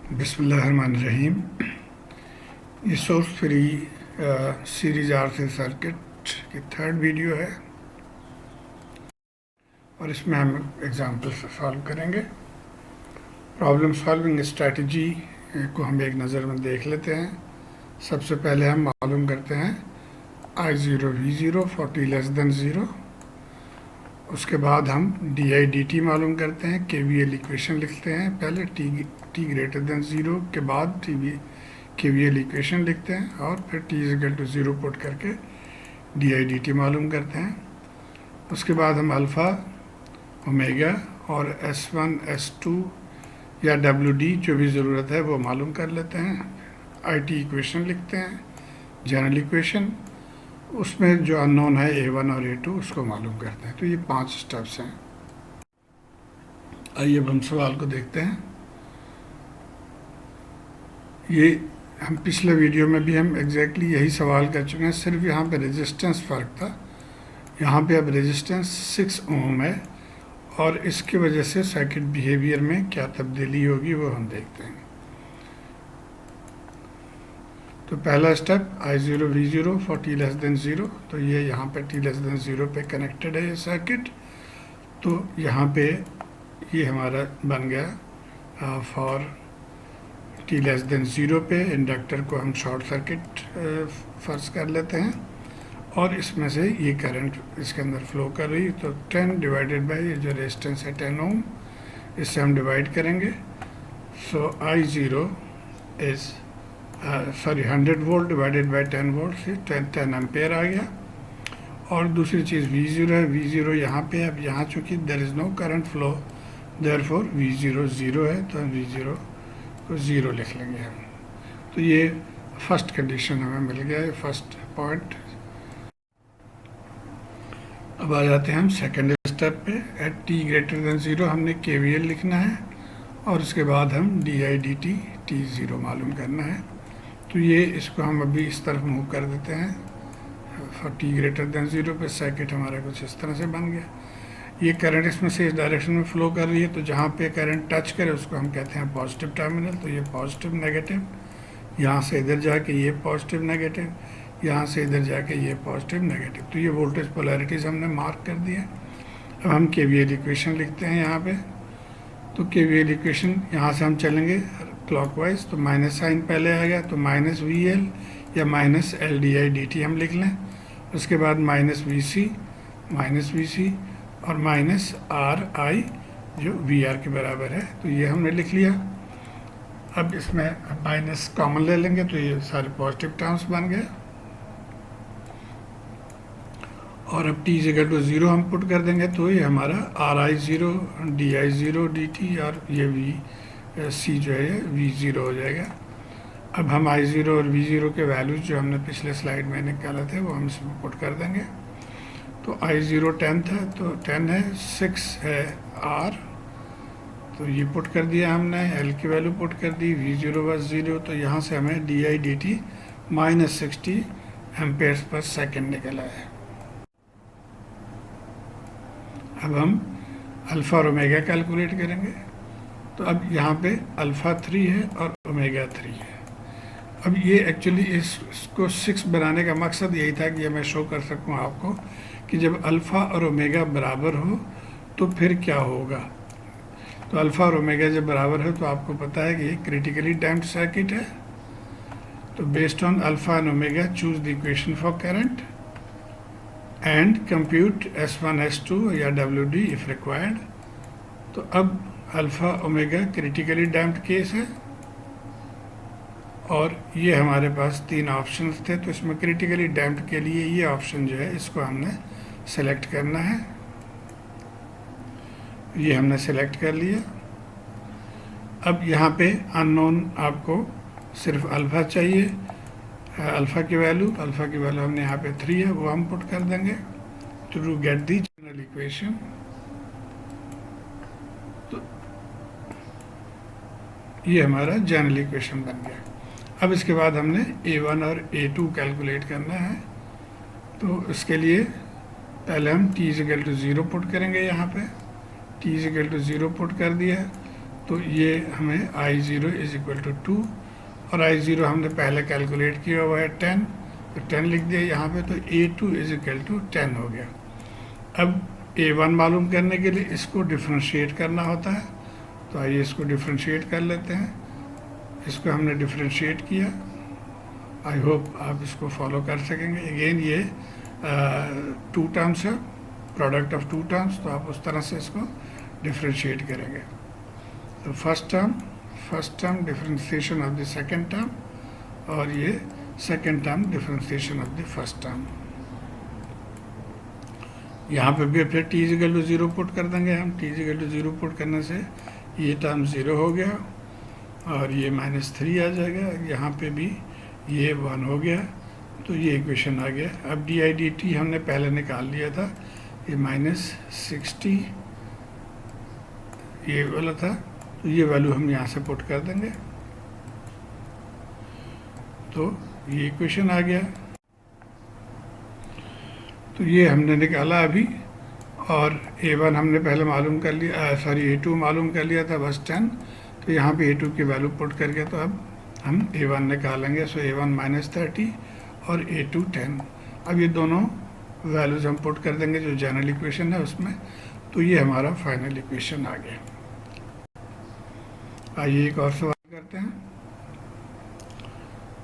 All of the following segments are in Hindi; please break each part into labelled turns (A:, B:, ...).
A: बिस्मिल्लाहिर्रहमानिर्रहीम। ये source free series RC circuit की थर्ड वीडियो है और इसमें हम एग्जाम्पल से सॉल्व करेंगे। प्रॉब्लम सॉल्विंग स्ट्रेटजी को हम एक नज़र में देख लेते हैं। सबसे पहले हम मालूम करते हैं I0 V0 for t less than 0। उसके बाद हम di/dt मालूम करते हैं, KVL इक्वेशन लिखते हैं। पहले t ग्रेटर देन 0 के बाद KVL इक्वेशन लिखते हैं और फिर t इक्वल टू 0 पुट करके di/dt मालूम करते हैं। उसके बाद हम अल्फ़ा, ओमेगा और S1 S2 या WD जो भी ज़रूरत है वो मालूम कर लेते हैं। IT इक्वेशन लिखते हैं, जनरल इक्वेशन, उसमें जो अननोन है A1 और A2 उसको मालूम करते हैं। तो ये 5 स्टेप्स हैं। आइए अब हम सवाल को देखते हैं। ये हम पिछले वीडियो में भी हम एग्जैक्टली यही सवाल कर चुके हैं, सिर्फ यहाँ पे रेजिस्टेंस फ़र्क था। यहाँ पे अब रेजिस्टेंस 6 ओम है और इसकी वजह से सर्किट बिहेवियर में क्या तब्दीली होगी वो हम देखते हैं। तो पहला step I0 V0 for t less than 0। तो ये यहाँ पे t लेस देन 0 पे कनेक्टेड है ये सर्किट। तो यहाँ पे ये हमारा बन गया फॉर t लेस देन 0 पे इंडक्टर को हम शॉर्ट सर्किट फर्ज कर लेते हैं और इसमें से ये करंट इसके अंदर फ्लो कर रही। तो 10 डिवाइडेड बाई ये जो रेजिस्टेंस है 10 ओम, इससे हम डिवाइड करेंगे। सो I0 is 100 volt divided by 10 volt से 10 एम्पेयर आ गया। और दूसरी चीज़ V0 है। V0 यहाँ पे, अब यहाँ चूँकि there is no current flow, therefore V0 0 है, तो हम V0 को 0 लिख लेंगे हम। तो ये फर्स्ट कंडीशन हमें मिल गया है, फर्स्ट पॉइंट। अब आ जाते हैं हम सेकेंड स्टेप पे। एट t ग्रेटर देन 0 हमने KVL लिखना है और उसके बाद हम di/dt t0 मालूम करना है। तो ये इसको हम अभी इस तरफ मूव कर देते हैं। फॉर t ग्रेटर देन 0 पे सर्किट हमारा कुछ इस तरह से बन गया। ये करंट इसमें से इस डायरेक्शन में फ्लो कर रही है, तो जहाँ पे करंट टच करे उसको हम कहते हैं पॉजिटिव टर्मिनल। तो ये पॉजिटिव नेगेटिव, यहाँ से इधर जाके ये पॉजिटिव नेगेटिव, यहाँ से इधर जाके ये पॉजिटिव नेगेटिव। तो ये वोल्टेज पोलैरिटीज़ हमने मार्क कर दिया। अब हम KVL इक्वेशन लिखते हैं यहाँ पे। तो KVL इक्वेशन यहाँ से हम चलेंगे क्लॉकवाइज। तो माइनस साइन पहले आ गया, तो माइनस VL या माइनस LDI/dt हम लिख लें। उसके बाद माइनस VC और माइनस RI जो VR के बराबर है। तो ये हमने लिख लिया। अब इसमें माइनस कॉमन ले लेंगे तो ये सारे पॉजिटिव टर्म्स बन गए। और अब t इक्वल टू 0 हम पुट कर देंगे तो ये हमारा RI0 DI0 dt और ये VC जो है V0 हो जाएगा। अब हम I0 और V0 के वैल्यूज जो हमने पिछले स्लाइड में निकाले थे वो हम इसमें पुट कर देंगे। तो I0 10 था, तो 10 है, 6 है R, तो ये पुट कर दिया हमने, L की वैल्यू पुट कर दी, V0 was 0। तो यहाँ से हमें di/dt माइनस 60 एम्पेयर्स पर सेकेंड निकला है। अब हम अल्फ़ा और ओमेगा कैलकुलेट करेंगे। तो अब यहाँ पे अल्फ़ा 3 है और ओमेगा 3 है। अब ये एक्चुअली इसको 6 बनाने का मकसद यही था कि ये मैं शो कर सकूँ आपको कि जब अल्फ़ा और ओमेगा बराबर हो तो फिर क्या होगा। तो अल्फ़ा और ओमेगा जब बराबर है तो आपको पता है कि ये क्रिटिकली डैम्प्ड सर्किट है। तो based on alpha and omega choose the equation for current and compute S1 S2 या WD इफ रिक्वायर्ड। तो अब alpha omega critically damped case है और ये हमारे पास 3 ऑप्शंस थे। तो इसमें क्रिटिकली डैम्प्ड के लिए ये ऑप्शन जो है इसको हमने सेलेक्ट करना है। ये हमने सेलेक्ट कर लिया। अब यहाँ पे अननोन आपको सिर्फ अल्फ़ा चाहिए, अल्फ़ा की वैल्यू हमने यहाँ पे 3 है, वो हम पुट कर देंगे to get the general equation. तो ये हमारा जनरल इक्वेशन बन गया। अब इसके बाद हमने A1 और A2 कैलकुलेट करना है। तो इसके लिए पहले हम t इक्वल टू 0 पुट करेंगे। यहाँ पे t इक्वल टू 0 पुट कर दिया तो ये हमें I0 इज इक्वल टू 2 और I0 हमने पहले कैलकुलेट किया हुआ है 10, तो 10 लिख दिया यहाँ पे, तो A2 इज इक्वल टू 10 हो गया। अब A1 मालूम करने के लिए इसको डिफ्रेंशिएट करना होता है, तो आइए इसको डिफ्रेंशिएट कर लेते हैं। इसको हमने डिफ्रेंशिएट किया, आई होप आप इसको फॉलो कर सकेंगे। अगेन ये 2 टर्म्स है, प्रोडक्ट ऑफ 2 टर्म्स, तो आप उस तरह से इसको डिफ्रेंशिएट करेंगे। तो first term differentiation of the second term, और ये second term differentiation of the first term. यहाँ पे भी फिर t इक्वल टू 0 पुट कर देंगे हम। t इक्वल टू 0 पुट करने से ये टर्म 0 हो गया और ये -3 आ जाएगा। यहाँ पे भी ये 1 हो गया, तो ये इक्वेशन आ गया। अब डी हमने पहले निकाल लिया था, ये -60 ये वाला था, तो ये वैल्यू हम यहाँ से पुट कर देंगे, तो ये इक्वेशन आ गया। तो ये हमने निकाला अभी, और A1 हमने पहले मालूम कर लिया, A2 मालूम कर लिया था बस 10, तो यहाँ पे A2 की वैल्यू पुट करके तो अब हम A1 निकालेंगे। सो A1 -30 और A2 10। अब ये दोनों वैल्यूज हम पुट कर देंगे जो जनरल इक्वेशन है उसमें, तो ये हमारा फाइनल इक्वेशन आ गया। आइए एक और सवाल करते हैं,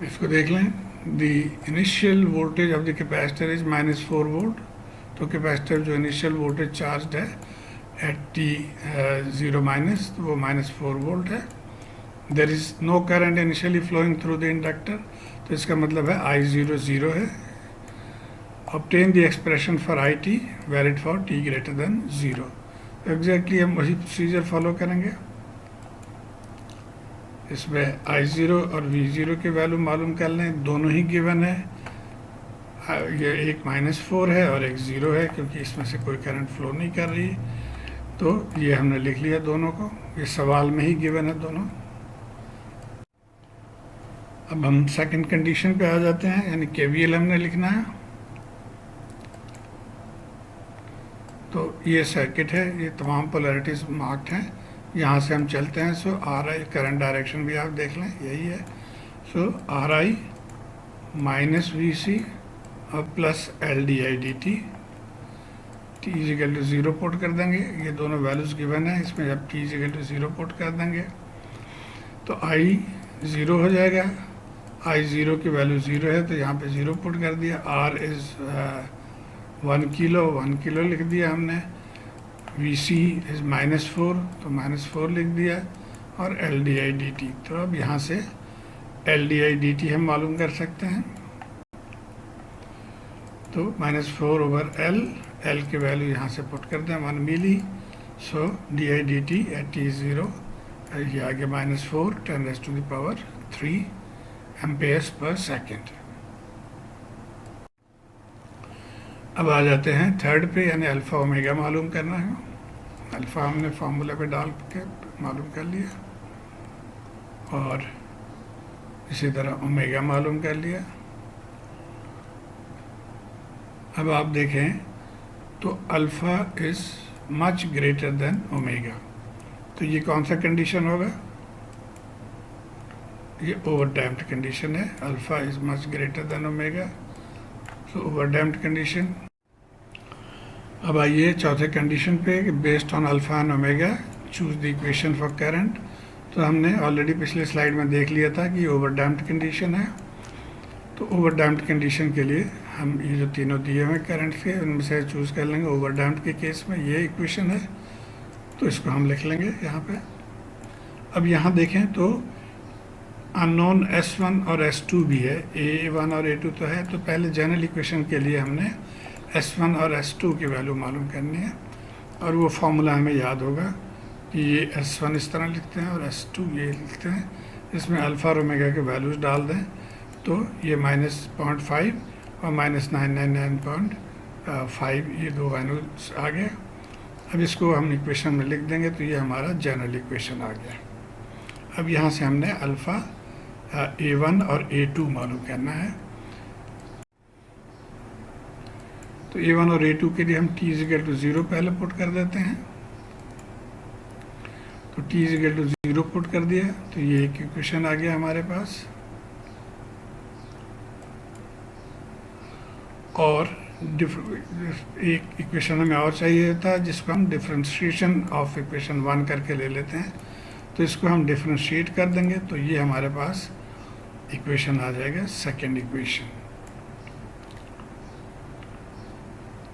A: इसको देख लें। The initial voltage of the capacitor is -4 volt. तो कैपेसिटर जो इनिशियल वोल्टेज चार्ज है एट T0 माइनस, तो वो -4 वोल्ट है। There is no current initially flowing through the inductor, तो इसका मतलब है I0 0 है। Obtain the expression for IT valid for t greater than 0। Exactly हम वही प्रोसीजर फॉलो करेंगे। इसमें I0 और V0 के वैल्यू मालूम कर लें, दोनों ही गिवन है। ये एक -4 है और एक 0 है, क्योंकि इसमें से कोई करंट फ्लो नहीं कर रही, तो ये हमने लिख लिया दोनों को, ये सवाल में ही गिवन है दोनों। अब हम सेकंड कंडीशन पे आ जाते हैं, यानी KVL हमने लिखना है। तो ये सर्किट है, ये तमाम पोलैरिटीज मार्क्ड हैं, यहाँ से हम चलते हैं। सो RI करंट डायरेक्शन भी आप देख लें, यही है। सो RI माइनस VC और plus LdIdt, t equal to 0 put कर देंगे। ये दोनों वैल्यूज गिवन है, इसमें जब t इक्वल टू 0 पुट कर देंगे तो I 0 हो जाएगा। I0 की वैल्यू 0 है, तो यहाँ पे 0 पुट कर दिया। R इज़ 1 किलो लिख दिया हमने। VC इज़ -4, तो -4 लिख दिया, और LdIdt। तो अब यहाँ से LdIdt हम मालूम कर सकते हैं, तो -4/L, L की वैल्यू यहाँ से पुट कर दें 1 मिली। सो dIdt एट T0 ये आ गया -4 10⁻³ एम्पेयर्स पर सेकेंड। अब आ जाते हैं थर्ड पे, यानी अल्फ़ा ओमेगा मालूम करना है। अल्फ़ा हमने फार्मूला पे डाल के मालूम कर लिया, और इसी तरह ओमेगा मालूम कर लिया। अब आप देखें तो alpha is much greater than omega, तो ये कौन सा कंडीशन होगा? ये ओवरडैम्प्ड कंडीशन है। Alpha is much greater than omega, so overdamped condition. अब आइए चौथे कंडीशन पे, based on alpha and omega choose the equation for current. तो हमने ऑलरेडी पिछले स्लाइड में देख लिया था कि ओवरडैम्प्ड कंडीशन है। तो ओवरडैम्प्ड कंडीशन के लिए हम ये जो तीनों दिए हुए करंट के, उनमें से चूज़ कर लेंगे। ओवरडैम्प्ड के केस में ये इक्वेशन है, तो इसको हम लिख लेंगे यहाँ पे। अब यहाँ देखें तो अननोन S1 और S2 भी है, A1 और A2 तो है। तो पहले जनरल इक्वेशन के लिए हमने S1 और S2 की वैल्यू मालूम करनी है, और वो फार्मूला हमें याद होगा कि ये S1 इस तरह लिखते हैं और S2 ये लिखते हैं। इसमें अल्फ़ा और ओमेगा के वैल्यूज़ डाल दें, तो ये -0.5 और -999.5 ये दो वैल्यूज आ गए। अब इसको हम इक्वेशन में लिख देंगे, तो ये हमारा जनरल इक्वेशन आ गया। अब यहाँ से हमने अल्फ़ा A1 और A2 मालूम करना है। तो A1 और A2 के लिए हम t = 0 पहले पुट कर देते हैं। तो t is equal to 0 put कर दिया तो ये एक इक्वेशन आ गया हमारे पास। और एक इक्वेशन हमें और चाहिए था जिसको हम डिफ्रेंशिएशन ऑफ इक्वेशन 1 करके ले लेते हैं, तो इसको हम डिफ्रेंशिएट कर देंगे तो ये हमारे पास इक्वेशन आ जाएगा सेकेंड इक्वेशन।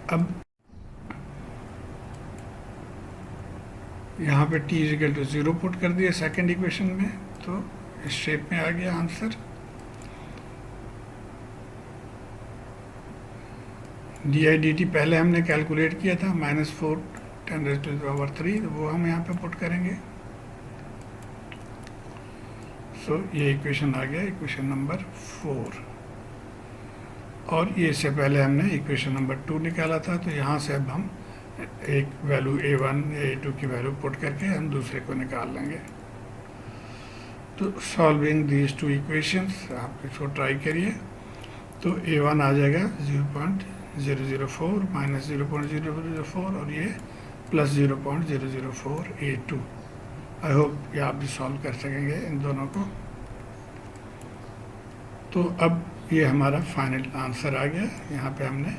A: अब यहाँ पे t is equal to 0 put कर दिया सेकेंड इक्वेशन में, तो इस शेप में आ गया आंसर। डी पहले हमने कैलकुलेट किया था -4 10⁻³ तो वो हम यहाँ पे पुट करेंगे। सो ये इक्वेशन आ गया इक्वेशन नंबर 4। और ये इससे पहले हमने इक्वेशन नंबर 2 निकाला था, तो यहाँ से अब हम एक वैल्यू a1 या a2 की वैल्यू पुट करके हम दूसरे को निकाल लेंगे। तो सॉल्विंग दीज टू इक्वेशंस आप इसको ट्राई करिए। तो a1 आ जाएगा 0.004 माइनस 0.004 और ये प्लस 0.004 a2। आई होप ये आप भी सॉल्व कर सकेंगे इन दोनों को। तो अब ये हमारा फाइनल आंसर आ गया। यहाँ पे हमने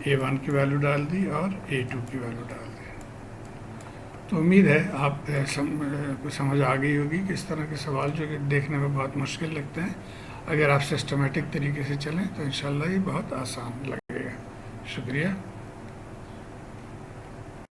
A: a1 की वैल्यू डाल दी और a2 की वैल्यू डाल दी। तो उम्मीद है आप को समझ आ गई होगी कि इस तरह के सवाल जो कि देखने में बहुत मुश्किल लगते हैं, अगर आप सिस्टमेटिक तरीके से चलें तो इंशाल्लाह ये बहुत आसान लगेगा। शुक्रिया।